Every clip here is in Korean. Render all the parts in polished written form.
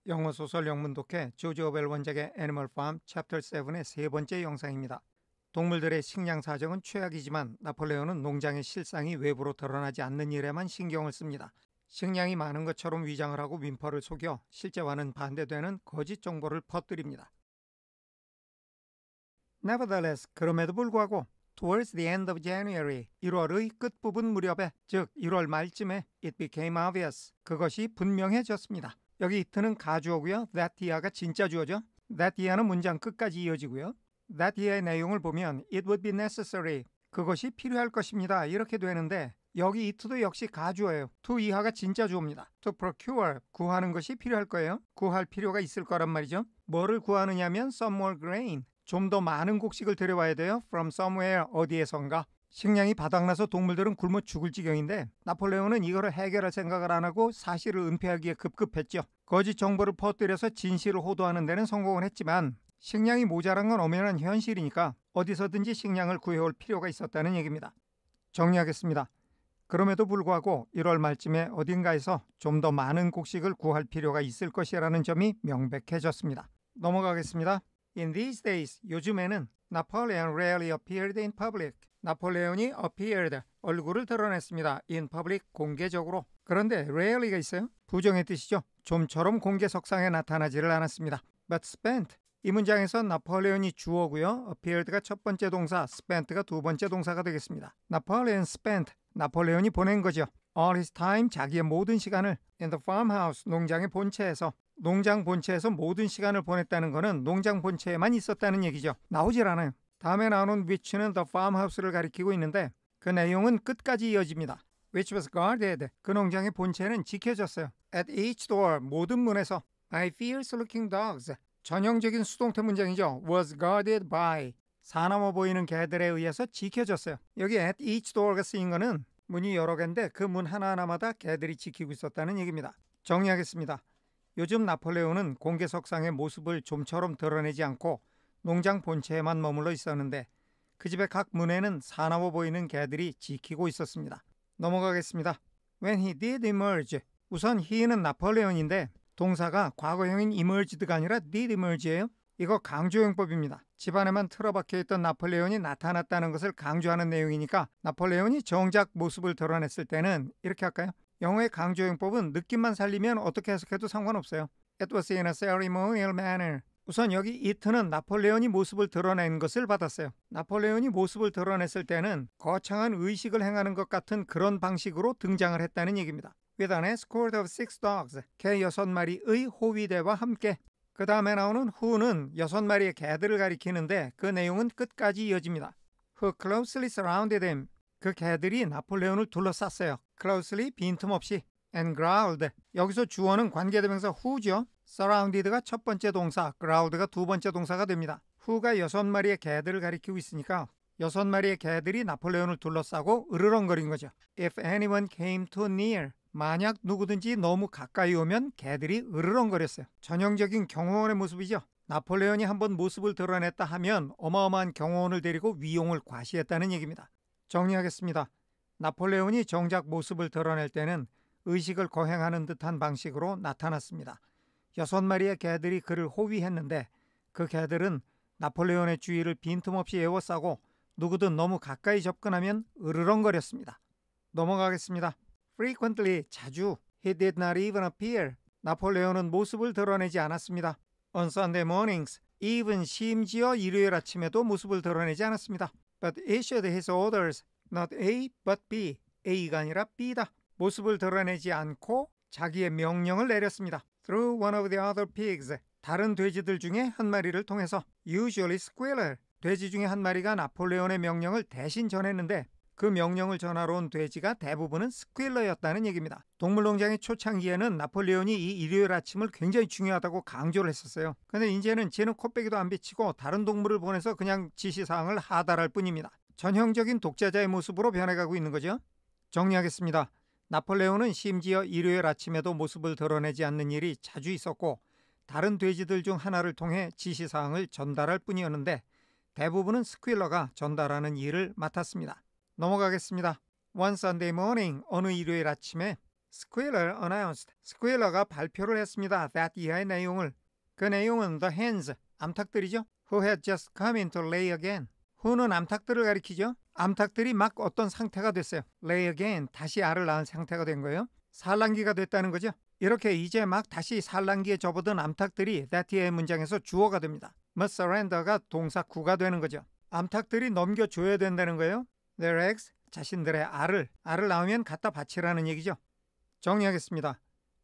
영어 소설 영문 독해 조지 오웰 원작의 애니멀 팜 챕터 7의 세 번째 영상입니다. 동물들의 식량 사정은 최악이지만 나폴레옹은 농장의 실상이 외부로 드러나지 않는 일에만 신경을 씁니다. 식량이 많은 것처럼 위장을 하고 민퍼를 속여 실제와는 반대되는 거짓 정보를 퍼뜨립니다. Nevertheless, 그럼에도 불구하고 Towards the end of January, 1월의 끝부분 무렵에, 즉 1월 말쯤에 it became obvious, 그것이 분명해졌습니다. 여기 it는 가주어고요. that year가 진짜 주어죠. that year는 문장 끝까지 이어지고요. that year의 내용을 보면 it would be necessary, 그것이 필요할 것입니다. 이렇게 되는데 여기 it도 역시 가주어예요. to 이하가 진짜 주어입니다. to procure, 구하는 것이 필요할 거예요. 구할 필요가 있을 거란 말이죠. 뭐를 구하느냐면 some more grain, 좀 더 많은 곡식을 데려와야 돼요. from somewhere, 어디에선가. 식량이 바닥나서 동물들은 굶어 죽을 지경인데 나폴레옹은 이거를 해결할 생각을 안 하고 사실을 은폐하기에 급급했죠. 거짓 정보를 퍼뜨려서 진실을 호도하는 데는 성공을 했지만 식량이 모자란 건 엄연한 현실이니까 어디서든지 식량을 구해올 필요가 있었다는 얘기입니다. 정리하겠습니다. 그럼에도 불구하고 1월 말쯤에 어딘가에서 좀 더 많은 곡식을 구할 필요가 있을 것이라는 점이 명백해졌습니다. 넘어가겠습니다. In these days, 요즘에는 Napoleon rarely appeared in public. 나폴레온이 appeared, 얼굴을 드러냈습니다. in public, 공개적으로. 그런데 rarely가 있어요. 부정의 뜻이죠. 좀처럼 공개석상에 나타나지를 않았습니다. But spent, 이 문장에서 나폴레온이 주어고요. appeared가 첫 번째 동사, spent가 두 번째 동사가 되겠습니다. Napoleon spent, 나폴레온이 보낸 거죠. All his time, 자기의 모든 시간을 in the farmhouse, 농장의 본체에서. 농장 본체에서 모든 시간을 보냈다는 것은 농장 본체에만 있었다는 얘기죠. 나오질 않아요. 다음에 나오는 which는 the farmhouse를 가리키고 있는데 그 내용은 끝까지 이어집니다. Which was guarded, 그 농장의 본체는 지켜졌어요. At each door, 모든 문에서. By fierce looking dogs, 전형적인 수동태 문장이죠. Was guarded by, 사나워 보이는 개들에 의해서 지켜졌어요. 여기 at each door가 쓰인 거는 문이 여러 개인데 그 문 하나하나마다 개들이 지키고 있었다는 얘기입니다. 정리하겠습니다. 요즘 나폴레옹은 공개석상의 모습을 좀처럼 드러내지 않고 농장 본체에만 머물러 있었는데 그 집의 각 문에는 사나워 보이는 개들이 지키고 있었습니다. 넘어가겠습니다. When he did emerge, 우선 he는 나폴레옹인데 동사가 과거형인 emerged가 아니라 did emerge예요. 이거 강조용법입니다. 집안에만 틀어박혀 있던 나폴레옹이 나타났다는 것을 강조하는 내용이니까 나폴레옹이 정작 모습을 드러냈을 때는 이렇게 할까요? 영어의 강조용법은 느낌만 살리면 어떻게 해석해도 상관없어요. It was in a ceremonial manner. 우선 여기 it는 나폴레옹이 모습을 드러낸 것을 받았어요. 나폴레옹이 모습을 드러냈을 때는 거창한 의식을 행하는 것 같은 그런 방식으로 등장을 했다는 얘기입니다. With an escort of 6 dogs, 개 6마리의 호위대와 함께. 그 다음에 나오는 who는 6마리의 개들을 가리키는데 그 내용은 끝까지 이어집니다. Who closely surrounded him. 그 개들이 나폴레옹을 둘러쌌어요. closely, 빈틈없이. and growled. 여기서 주어는 관계대명사 who죠. surrounded가 첫 번째 동사, growled가 두 번째 동사가 됩니다. who가 6마리의 개들을 가리키고 있으니까 6마리의 개들이 나폴레옹을 둘러싸고 으르렁거린 거죠. If anyone came too near, 만약 누구든지 너무 가까이 오면 개들이 으르렁거렸어요. 전형적인 경호원의 모습이죠. 나폴레옹이 한번 모습을 드러냈다 하면 어마어마한 경호원을 데리고 위용을 과시했다는 얘기입니다. 정리하겠습니다. 나폴레옹이 정작 모습을 드러낼 때는 의식을 거행하는 듯한 방식으로 나타났습니다. 6마리의 개들이 그를 호위했는데 그 개들은 나폴레옹의 주위를 빈틈없이 에워싸고 누구든 너무 가까이 접근하면 으르렁거렸습니다. 넘어가겠습니다. Frequently, 자주. He did not even appear. 나폴레옹은 모습을 드러내지 않았습니다. On Sunday mornings, even 심지어 일요일 아침에도 모습을 드러내지 않았습니다. But issued his orders, not A, but B. A가 아니라 B다. 모습을 드러내지 않고 자기의 명령을 내렸습니다. Through one of the other pigs. 다른 돼지들 중에 한 마리를 통해서. Usually squealer. 돼지 중에 한 마리가 나폴레옹의 명령을 대신 전했는데 그 명령을 전하러 온 돼지가 대부분은 스퀼러였다는 얘기입니다. 동물농장의 초창기에는 나폴레옹이 이 일요일 아침을 굉장히 중요하다고 강조를 했었어요. 근데 이제는 쟤는 코빼기도 안 비치고 다른 동물을 보내서 그냥 지시사항을 하달할 뿐입니다. 전형적인 독재자의 모습으로 변해가고 있는 거죠. 정리하겠습니다. 나폴레옹은 심지어 일요일 아침에도 모습을 드러내지 않는 일이 자주 있었고 다른 돼지들 중 하나를 통해 지시사항을 전달할 뿐이었는데 대부분은 스퀼러가 전달하는 일을 맡았습니다. 넘어가겠습니다. One Sunday morning, 어느 일요일 아침에 Squealer announced. 스퀴러가 발표를 했습니다. that 이하의 내용을. 그 내용은 the hens, 암탉들이죠. who had just come in to lay again. who는 암탉들을 가리키죠. 암탉들이 막 어떤 상태가 됐어요. lay again, 다시 알을 낳은 상태가 된 거예요. 산란기가 됐다는 거죠. 이렇게 이제 막 다시 산란기에 접어든 암탉들이 that의 문장에서 주어가 됩니다. must surrender가 동사 구가 되는 거죠. 암탉들이 넘겨줘야 된다는 거예요. their eggs, 자신들의 알을 낳으면 갖다 바치라는 얘기죠. 정리하겠습니다.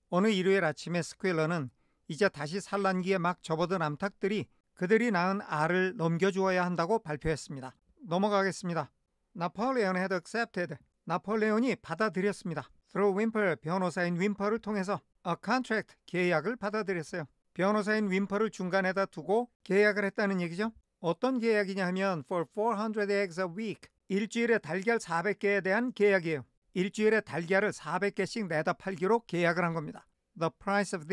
어느 일요일 아침에 스퀴러는 이제 다시 산란기에 막 접어든 암탉들이 그들이 낳은 알을 넘겨주어야 한다고 발표했습니다. 넘어가겠습니다. 나폴레온 had accepted. 나폴레온이 받아들였습니다. through Whymper, 변호사인 윈퍼를 통해서 a contract, 계약을 받아들였어요. 변호사인 윈퍼를 중간에다 두고 계약을 했다는 얘기죠. 어떤 계약이냐 하면 for 400 eggs a week, 일주일에 달걀 400개에 대한 계약이에요. 일주일에 달걀을 400개씩 내다 팔기로 계약을 한 겁니다. The price of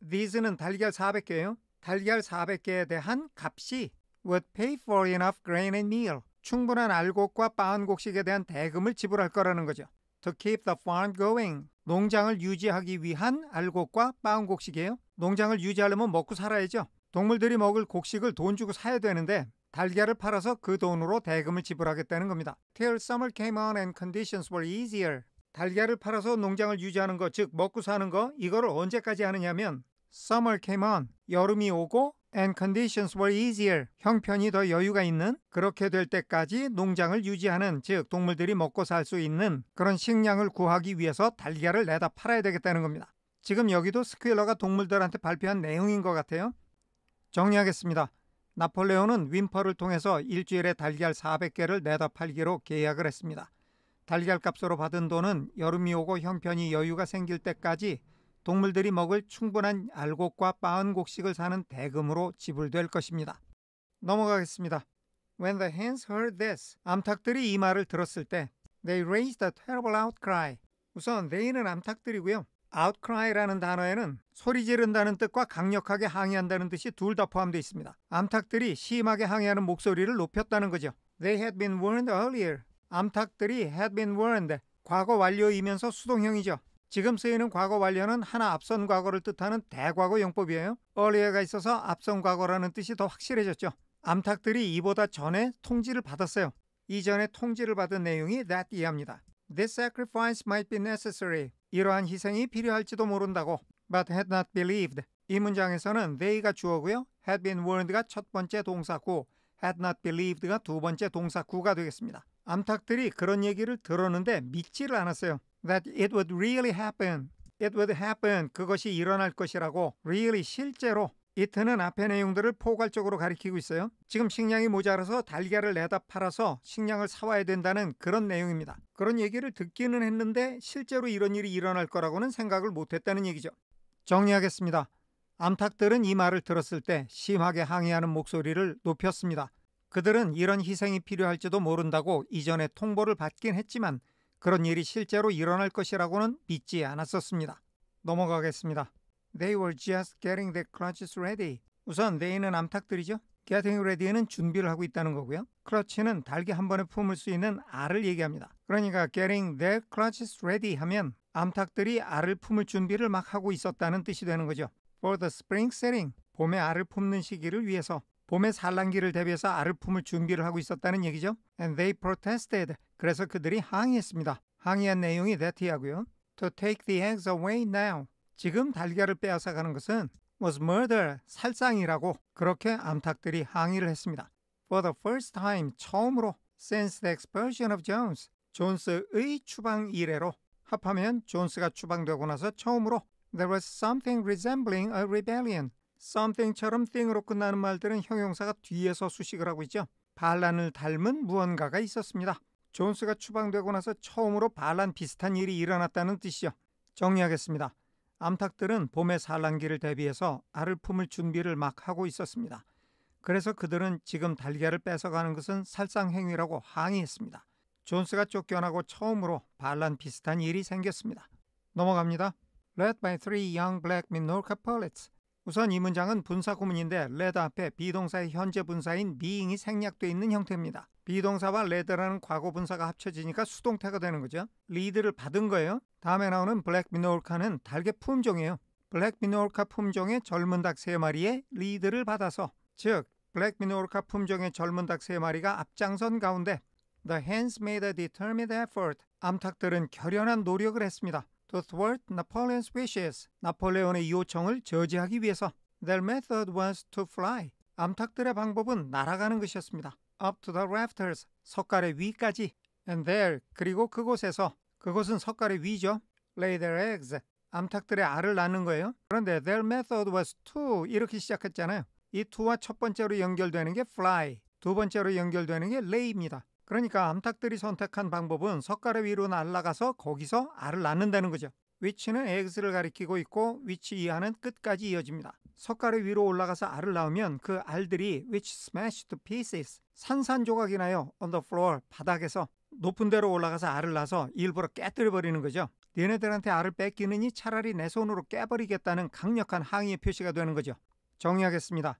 these는 달걀 400개예요. 달걀 400개에 대한 값이 would pay for enough grain and meal, 충분한 알곡과 빻은 곡식에 대한 대금을 지불할 거라는 거죠. To keep the farm going, 농장을 유지하기 위한 알곡과 빻은 곡식이에요. 농장을 유지하려면 먹고 살아야죠. 동물들이 먹을 곡식을 돈 주고 사야 되는데 달걀을 팔아서 그 돈으로 대금을 지불하겠다는 겁니다. Till summer came on and conditions were easier. 달걀을 팔아서 농장을 유지하는 거, 즉 먹고 사는 거, 이거를 언제까지 하느냐면 summer came on, 여름이 오고 and conditions were easier, 형편이 더 여유가 있는, 그렇게 될 때까지 농장을 유지하는, 즉 동물들이 먹고 살 수 있는 그런 식량을 구하기 위해서 달걀을 내다 팔아야 되겠다는 겁니다. 지금 여기도 스퀴러가 동물들한테 발표한 내용인 것 같아요. 정리하겠습니다. 나폴레온은 윈퍼를 통해서 일주일에 달걀 400개를 내다 팔기로 계약을 했습니다. 달걀 값으로 받은 돈은 여름이 오고 형편이 여유가 생길 때까지 동물들이 먹을 충분한 알곡과 빻은 곡식을 사는 대금으로 지불될 것입니다. 넘어가겠습니다. When the hens heard this, 암탉들이 이 말을 들었을 때 they raised a terrible outcry. 우선 they는 암탉들이고요. outcry라는 단어에는 소리 지른다는 뜻과 강력하게 항의한다는 뜻이 둘 다 포함되어 있습니다. 암탉들이 심하게 항의하는 목소리를 높였다는 거죠. They had been warned earlier. 암탉들이 had been warned, 과거 완료이면서 수동형이죠. 지금 쓰이는 과거 완료는 하나 앞선 과거를 뜻하는 대과거 용법이에요. earlier가 있어서 앞선 과거라는 뜻이 더 확실해졌죠. 암탉들이 이보다 전에 통지를 받았어요. 이전에 통지를 받은 내용이 that 이하입니다. This sacrifice might be necessary. 이러한 희생이 필요할지도 모른다고. But had not believed. 이 문장에서는 they가 주어고요. had been warned가 첫 번째 동사구, had not believed가 두 번째 동사구가 되겠습니다. 암탉들이 그런 얘기를 들었는데 믿지를 않았어요. That it would really happen. It would happen. 그것이 일어날 것이라고. Really, 실제로. it는 앞의 내용들을 포괄적으로 가리키고 있어요. 지금 식량이 모자라서 달걀을 내다 팔아서 식량을 사와야 된다는 그런 내용입니다. 그런 얘기를 듣기는 했는데 실제로 이런 일이 일어날 거라고는 생각을 못했다는 얘기죠. 정리하겠습니다. 암탉들은 이 말을 들었을 때 심하게 항의하는 목소리를 높였습니다. 그들은 이런 희생이 필요할지도 모른다고 이전에 통보를 받긴 했지만 그런 일이 실제로 일어날 것이라고는 믿지 않았었습니다. 넘어가겠습니다. They were just getting their clutches ready. 우선 they는 암탉들이죠. Getting ready는 준비를 하고 있다는 거고요. clutch는 달기 한 번에 품을 수 있는 알을 얘기합니다. 그러니까 getting their clutches ready 하면 암탉들이 알을 품을 준비를 막 하고 있었다는 뜻이 되는 거죠. For the spring setting, 봄에 알을 품는 시기를 위해서, 봄의 산란기를 대비해서 알을 품을 준비를 하고 있었다는 얘기죠. And they protested. 그래서 그들이 항의했습니다. 항의한 내용이 that이하고요. To take the eggs away now. 지금 달걀을 빼앗아 가는 것은 was murder, 살상이라고 그렇게 암탉들이 항의를 했습니다. For the first time, 처음으로 since the expulsion of Jones, 존스의 추방 이래로, 합하면 존스가 추방되고 나서 처음으로 there was something resembling a rebellion. something처럼 thing으로 끝나는 말들은 형용사가 뒤에서 수식을 하고 있죠. 반란을 닮은 무언가가 있었습니다. 존스가 추방되고 나서 처음으로 반란 비슷한 일이 일어났다는 뜻이죠. 정리하겠습니다. 암탉들은 봄의 산란기를 대비해서 알을 품을 준비를 막 하고 있었습니다. 그래서 그들은 지금 달걀을 뺏어가는 것은 살상행위라고 항의했습니다. 존스가 쫓겨나고 처음으로 반란 비슷한 일이 생겼습니다. 넘어갑니다. Led by three young black Minorca pullets. 우선 이 문장은 분사 구문인데 레드 앞에 비동사의 현재 분사인 being이 생략되어 있는 형태입니다. 비동사와 레드라는 과거 분사가 합쳐지니까 수동태가 되는 거죠. 리드를 받은 거예요. 다음에 나오는 블랙 미노르카는 닭의 품종이에요. 블랙 미노르카 품종의 젊은 닭 3마리에 리드를 받아서, 즉 블랙 미노르카 품종의 젊은 닭 3마리가 앞장선 가운데 The hens made a determined effort. 암탉들은 결연한 노력을 했습니다. To thwart Napoleon's wishes. 나폴레온의 요청을 저지하기 위해서. Their method was to fly. 암탉들의 방법은 날아가는 것이었습니다. Up to the rafters. 석가래 위까지. And there. 그리고 그곳에서. 그곳은 석가래 위죠. Lay their eggs. 암탉들의 알을 낳는 거예요. 그런데 their method was to 이렇게 시작했잖아요. 이 to와 첫 번째로 연결되는 게 fly, 두 번째로 연결되는 게 lay입니다. 그러니까 암탉들이 선택한 방법은 석가래 위로 날아가서 거기서 알을 낳는다는 거죠. which는 eggs를 가리키고 있고 which 이하는 끝까지 이어집니다. 석가래 위로 올라가서 알을 낳으면 그 알들이 which smashed to pieces, 산산조각이 나요. on the floor, 바닥에서. 높은 데로 올라가서 알을 낳아서 일부러 깨뜨려 버리는 거죠. 얘네들한테 알을 뺏기느니 차라리 내 손으로 깨버리겠다는 강력한 항의의 표시가 되는 거죠. 정리하겠습니다.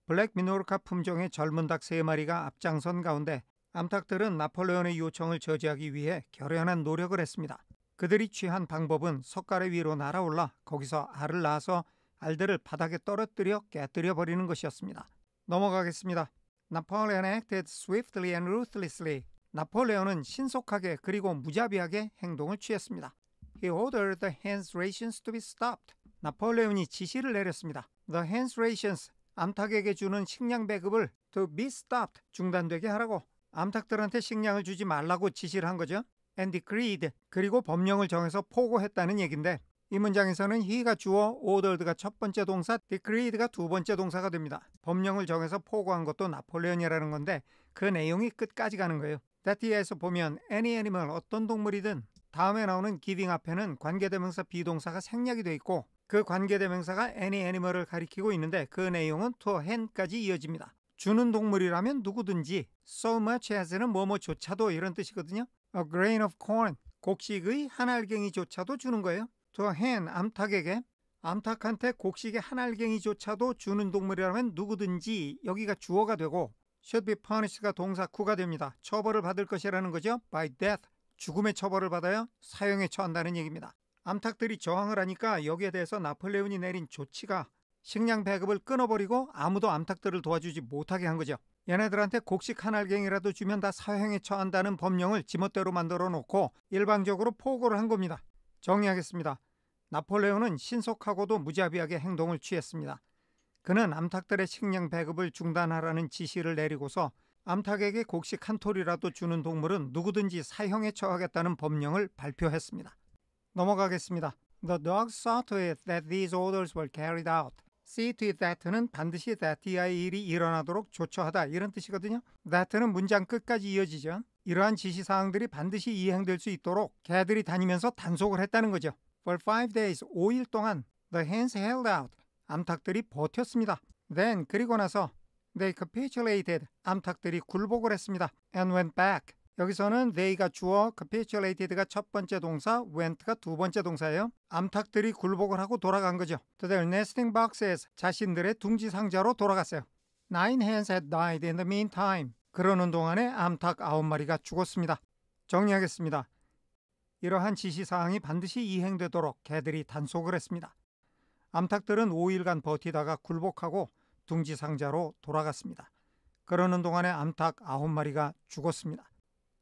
블랙 미노르카 품종의 젊은 닭 3마리가 앞장선 가운데 암탉들은 나폴레온의 요청을 저지하기 위해 결연한 노력을 했습니다. 그들이 취한 방법은 석가래 위로 날아올라 거기서 알을 낳아서 알들을 바닥에 떨어뜨려 깨뜨려 버리는 것이었습니다. 넘어가겠습니다. Napoleon acted swiftly and ruthlessly. 나폴레온은 신속하게 그리고 무자비하게 행동을 취했습니다. He ordered the hens rations to be stopped. 나폴레온이 지시를 내렸습니다. The hens rations, 암탉에게 주는 식량 배급을 to be stopped, 중단되게 하라고. 암탉들한테 식량을 주지 말라고 지시를 한 거죠. And decreed, 그리고 법령을 정해서 포고했다는 얘긴데, 이 문장에서는 he가 주어, ordered가 첫 번째 동사, decreed가 두 번째 동사가 됩니다. 법령을 정해서 포고한 것도 나폴레온이라는 건데 그 내용이 끝까지 가는 거예요. that에서 보면 any animal, 어떤 동물이든 다음에 나오는 giving 앞에는 관계대명사 비동사가 생략이 되어 있고 그 관계대명사가 any animal을 가리키고 있는데 그 내용은 to hand까지 이어집니다. 주는 동물이라면 누구든지, so much as는 뭐뭐조차도 이런 뜻이거든요. A grain of corn, 곡식의 한 알갱이조차도 주는 거예요. to hand, 암탉에게, 암탉한테 곡식의 한 알갱이조차도 주는 동물이라면 누구든지, 여기가 주어가 되고 should be punished가 동사 구가 됩니다. 처벌을 받을 것이라는 거죠. by death, 죽음의 처벌을 받아야 사형에 처한다는 얘기입니다. 암탉들이 저항을 하니까 여기에 대해서 나폴레온이 내린 조치가 식량 배급을 끊어버리고 아무도 암탉들을 도와주지 못하게 한 거죠. 얘네들한테 곡식 한 알갱이라도 주면 다 사형에 처한다는 법령을 지멋대로 만들어 놓고 일방적으로 포고를 한 겁니다. 정리하겠습니다. 나폴레온은 신속하고도 무자비하게 행동을 취했습니다. 그는 암탉들의 식량 배급을 중단하라는 지시를 내리고서 암탉에게 곡식 한 톨이라도 주는 동물은 누구든지 사형에 처하겠다는 법령을 발표했습니다. 넘어가겠습니다. The dogs saw to it that these orders were carried out. See to it that는 반드시 that의 일이 일어나도록 조처하다 이런 뜻이거든요. that는 문장 끝까지 이어지죠. 이러한 지시사항들이 반드시 이행될 수 있도록 개들이 다니면서 단속을 했다는 거죠. For 5 days, 5일 동안 the hens held out. 암탉들이 버텼습니다. Then, 그리고 나서 they capitulated. 암탉들이 굴복을 했습니다. And went back. 여기서는 they가 주어, capitulated가 첫 번째 동사, went가 두 번째 동사예요. 암탉들이 굴복을 하고 돌아간 거죠. To their nesting boxes, 자신들의 둥지 상자로 돌아갔어요. 9 hens had died in the meantime. 그러는 동안에 암탉 9마리가 죽었습니다. 정리하겠습니다. 이러한 지시사항이 반드시 이행되도록 개들이 단속을 했습니다. 암탉들은 5일간 버티다가 굴복하고 둥지 상자로 돌아갔습니다. 그러는 동안에 암탉 9마리가 죽었습니다.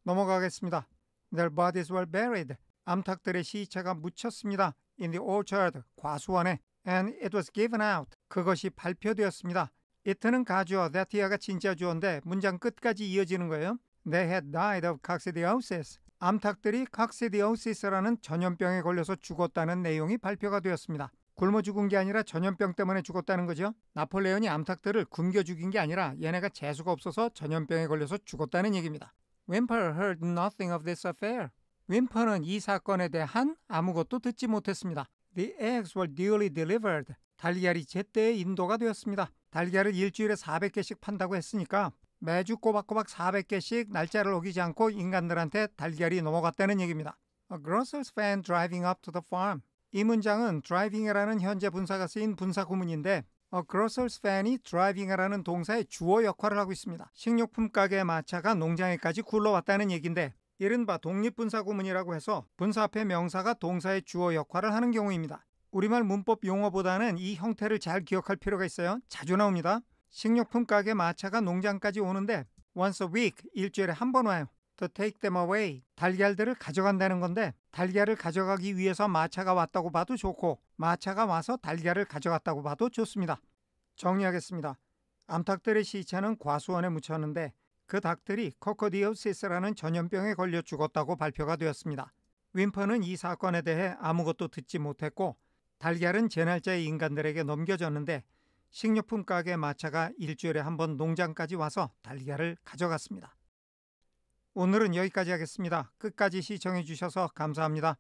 넘어가겠습니다. Their bodies were buried. 암탉들의 시체가 묻혔습니다. In the orchard, 과수원에. And it was given out. 그것이 발표되었습니다. it는 가주어, that가 진짜 주어인데 문장 끝까지 이어지는 거예요. They had died of coccidiosis. 암탉들이 coccidiosis라는 전염병에 걸려서 죽었다는 내용이 발표가 되었습니다. 굶어 죽은 게 아니라 전염병 때문에 죽었다는 거죠. 나폴레온이 암탉들을 굶겨 죽인 게 아니라 얘네가 재수가 없어서 전염병에 걸려서 죽었다는 얘기입니다. Whymper heard nothing of this affair. 윈퍼는 이 사건에 대한 아무것도 듣지 못했습니다. The eggs were duly delivered. 달걀이 제때에 인도가 되었습니다. 달걀을 일주일에 400개씩 판다고 했으니까 매주 꼬박꼬박 400개씩 날짜를 어기지 않고 인간들한테 달걀이 넘어갔다는 얘기입니다. A grocer's van driving up to the farm. 이 문장은 driving이라는 현재 분사가 쓰인 분사 구문인데 A grocer's van이 driving이라는 동사의 주어 역할을 하고 있습니다. 식료품 가게의 마차가 농장에까지 굴러왔다는 얘기인데 이른바 독립분사 구문이라고 해서 분사 앞에 명사가 동사의 주어 역할을 하는 경우입니다. 우리말 문법 용어보다는 이 형태를 잘 기억할 필요가 있어요. 자주 나옵니다. 식료품 가게 마차가 농장까지 오는데 once a week, 일주일에 한 번 와요. To take them away, 달걀들을 가져간다는 건데 달걀을 가져가기 위해서 마차가 왔다고 봐도 좋고 마차가 와서 달걀을 가져갔다고 봐도 좋습니다. 정리하겠습니다. 암탉들의 시체는 과수원에 묻혔는데 그 닭들이 코코디오시스라는 전염병에 걸려 죽었다고 발표가 되었습니다. 윈퍼는 이 사건에 대해 아무것도 듣지 못했고 달걀은 제 날짜의 인간들에게 넘겨졌는데 식료품 가게 마차가 일주일에 한 번 농장까지 와서 달걀을 가져갔습니다. 오늘은 여기까지 하겠습니다. 끝까지 시청해 주셔서 감사합니다.